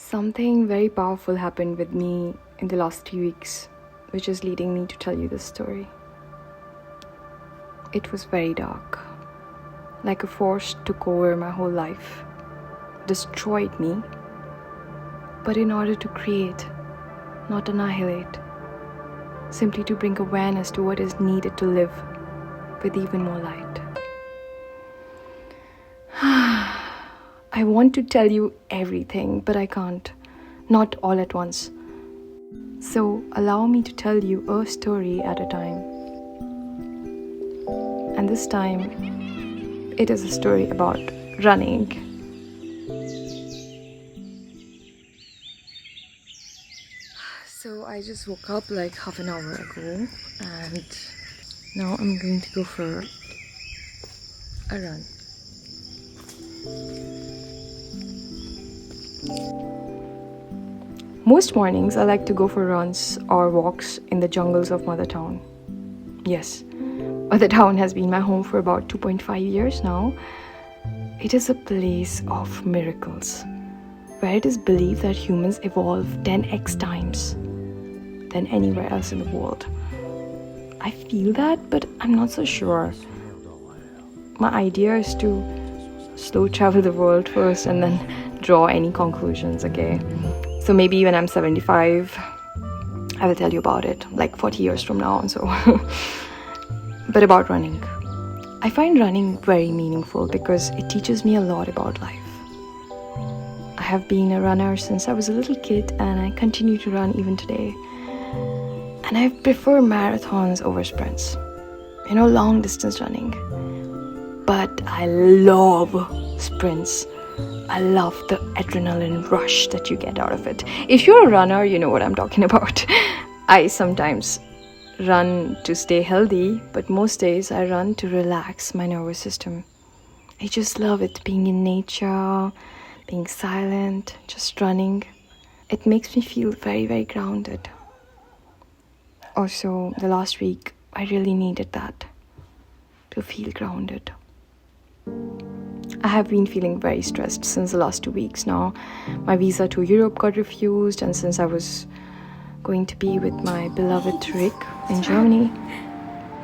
Something very powerful happened with me in the last 3 weeks, which is leading me to tell you this story. It was very dark. Like a force took over my whole life, destroyed me, but in order to create, not annihilate, simply to bring awareness to what is needed to live with even more light. I want to tell you everything, but I can't. Not all at once. So allow me to tell you a story at a time. And this time, it is a story about running. So I just woke up like half an hour ago and now I'm going to go for a run. Most mornings I like to go for runs or walks in the jungles of Mothertown. Yes, Mothertown has been my home for about 2.5 years now. It is a place of miracles, where it is believed that humans evolve 10x times than anywhere else in the world. I feel that, but I'm not so sure. My idea is to slow travel the world first and then draw any conclusions, okay? So maybe when I'm 75, I will tell you about it, like 40 years from now and so. But about running. I find running very meaningful because it teaches me a lot about life. I have been a runner since I was a little kid and I continue to run even today. And I prefer marathons over sprints, long distance running. But I love sprints. I love the adrenaline rush that you get out of it. If you're a runner, you know what I'm talking about. I sometimes run to stay healthy, but most days I run to relax my nervous system. I just love it, being in nature, being silent, just running. It makes me feel very, very grounded. Also, the last week, I really needed that, to feel grounded. I have been feeling very stressed since the last 2 weeks now. My visa to Europe got refused, and since I was going to be with my beloved Rick in Germany,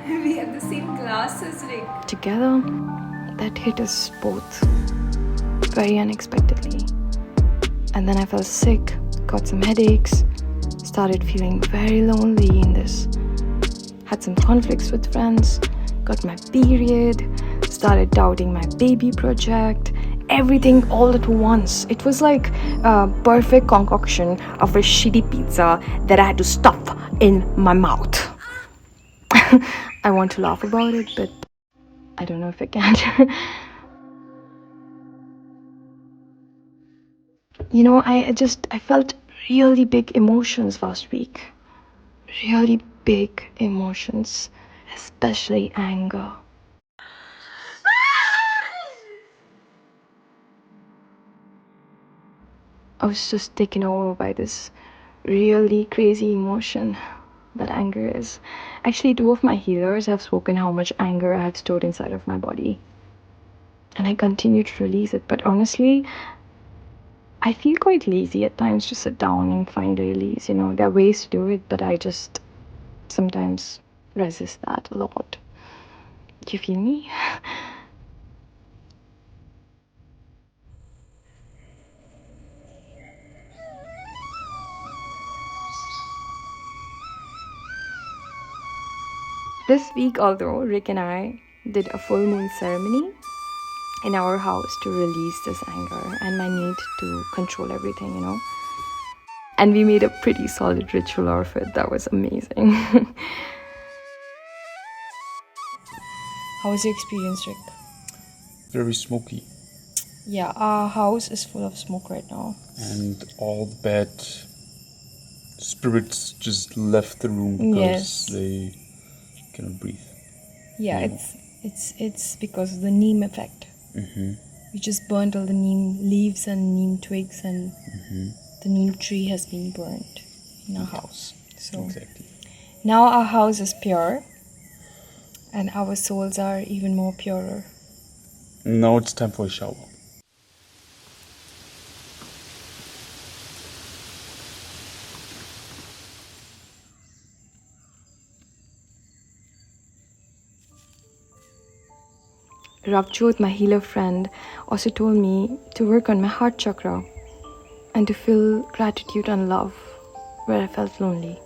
We have the same glasses, Rick. Together, that hit us both very unexpectedly. And then I fell sick, got some headaches, started feeling very lonely in this. Had some conflicts with friends, got my period, started doubting my baby project, everything all at once. It was like a perfect concoction of a shitty pizza that I had to stuff in my mouth. I want to laugh about it, but I don't know if I can. I felt really big emotions last week. Really big emotions, especially anger. I was just taken over by this really crazy emotion that anger is. Actually, 2 of my healers have spoken how much anger I have stored inside of my body. And I continue to release it. But honestly, I feel quite lazy at times to sit down and find a release. There are ways to do it, but I just sometimes resist that a lot. Do you feel me? This week, although, Rick and I did a full moon ceremony in our house to release this anger and my need to control everything. And we made a pretty solid ritual out of it. That was amazing. How was your experience, Rick? Very smoky. Yeah, our house is full of smoke right now. And all the bad spirits just left the room because they cannot breathe. Yeah, it's because of the neem effect. Mm-hmm. We just burnt all the neem leaves and neem twigs, and the neem tree has been burnt in our house. So exactly. Now our house is pure, and our souls are even more purer. Now it's time for a shower. Ravjot, my healer friend, also told me to work on my heart chakra and to feel gratitude and love where I felt lonely.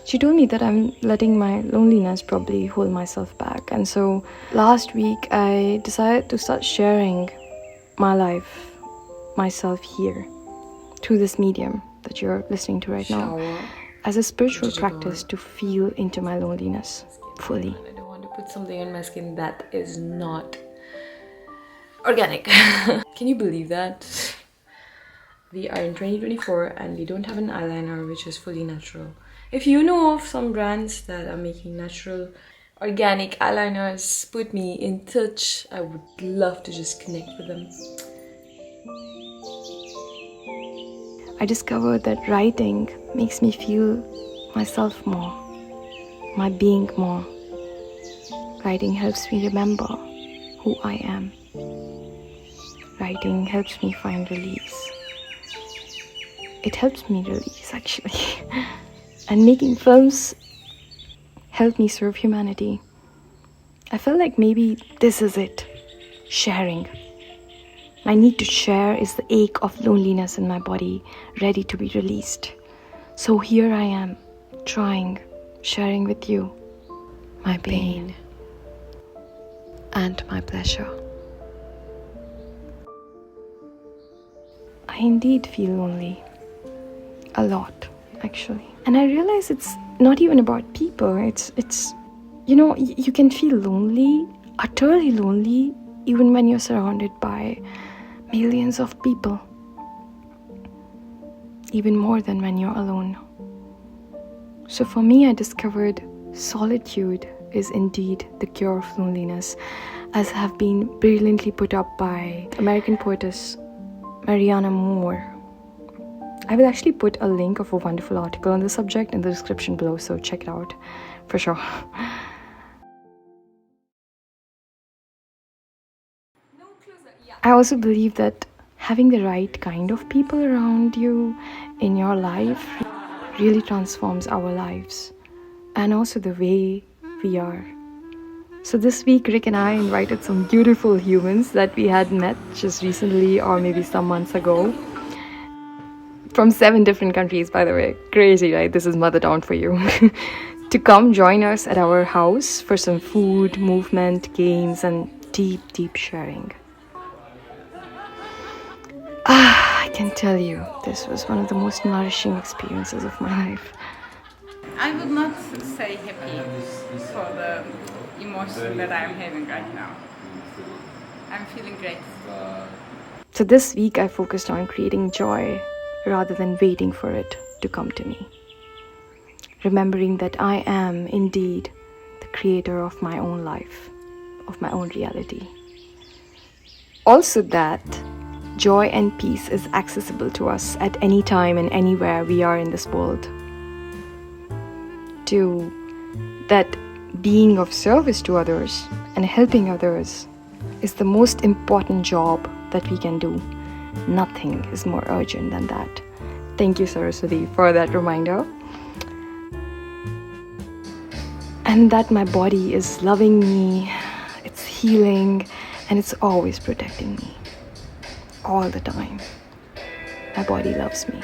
She told me that I'm letting my loneliness probably hold myself back. And so last week I decided to start sharing my life, myself here, through this medium that you're listening to right now, as a spiritual practice to feel into my loneliness fully. I don't want to put something on my skin that is not organic. Can you believe that? We are in 2024 and we don't have an eyeliner which is fully natural. If you know of some brands that are making natural, organic eyeliners, put me in touch. I would love to just connect with them. I discovered that writing makes me feel myself more, my being more. Writing helps me remember who I am. Writing helps me find release. It helps me release, actually. And making films helped me serve humanity. I felt like maybe this is it, sharing. My need to share is the ache of loneliness in my body, ready to be released. So here I am, trying, sharing with you my pain and my pleasure. I indeed feel lonely. A lot, actually. And I realize it's not even about people. It's you can feel lonely, utterly lonely, even when you're surrounded by millions of people. Even more than when you're alone. So for me, I discovered solitude is indeed the cure of loneliness, as have been brilliantly put up by American poetess Mariana Moore. I will actually put a link of a wonderful article on the subject in the description below, so check it out for sure. I also believe that having the right kind of people around you in your life really transforms our lives and also the way we are. So this week, Rick and I invited some beautiful humans that we had met just recently or maybe some months ago. From 7 different countries, by the way. Crazy, right? This is Mothertown for you. To come join us at our house for some food, movement, games, and deep, deep sharing. I can tell you, this was one of the most nourishing experiences of my life. I would not say happy for the emotion that I'm having right now. I'm feeling great. So this week I focused on creating joy rather than waiting for it to come to me. Remembering that I am indeed the creator of my own life, of my own reality. Also that joy and peace is accessible to us at any time and anywhere we are in this world. 2, that being of service to others and helping others is the most important job that we can do. Nothing is more urgent than that. Thank you, Saraswati, for that reminder. And that my body is loving me, it's healing, and it's always protecting me. All the time. My body loves me.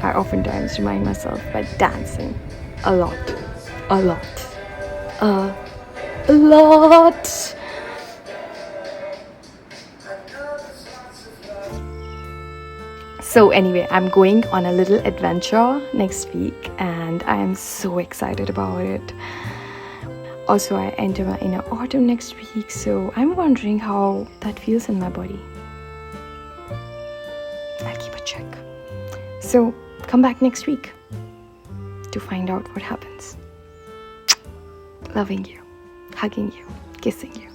I oftentimes remind myself by dancing a lot. So anyway, I'm going on a little adventure next week and I am so excited about it. Also, I enter my inner autumn next week, so I'm wondering how that feels in my body. I'll keep a check. So come back next week to find out what happens. Loving you, hugging you, kissing you.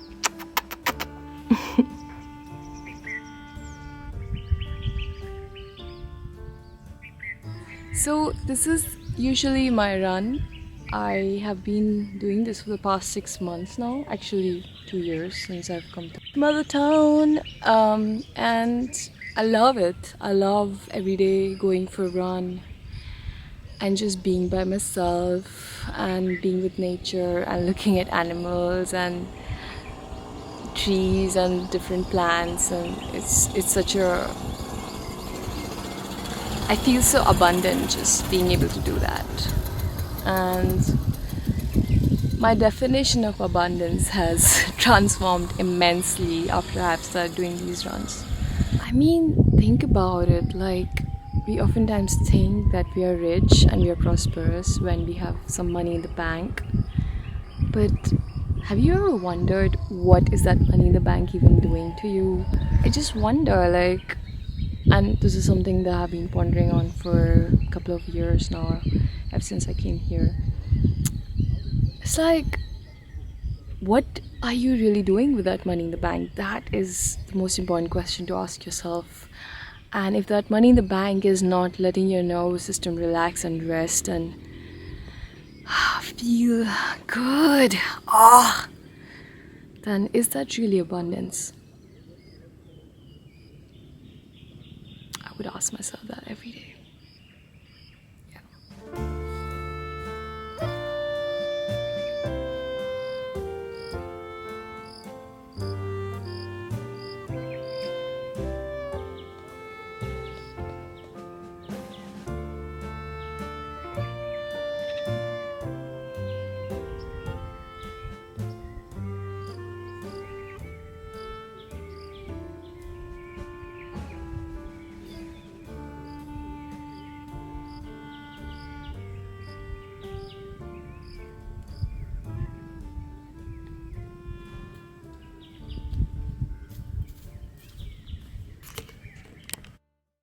So this is usually my run. I have been doing this for the past 6 months now, actually 2 years since I've come to Mothertown, and I love it. I love every day going for a run, and just being by myself and being with nature and looking at animals and trees and different plants, and it's such a, I feel so abundant just being able to do that. And my definition of abundance has transformed immensely after I've started doing these runs. I mean, think about it, like we oftentimes think that we are rich and we are prosperous when we have some money in the bank. But have you ever wondered what is that money in the bank even doing to you? I just wonder, like, and this is something that I've been pondering on for a couple of years now, ever since I came here. It's like, what are you really doing with that money in the bank? That is the most important question to ask yourself. And if that money in the bank is not letting your nervous system relax and rest and feel good, then is that really abundance? I would ask myself that every day.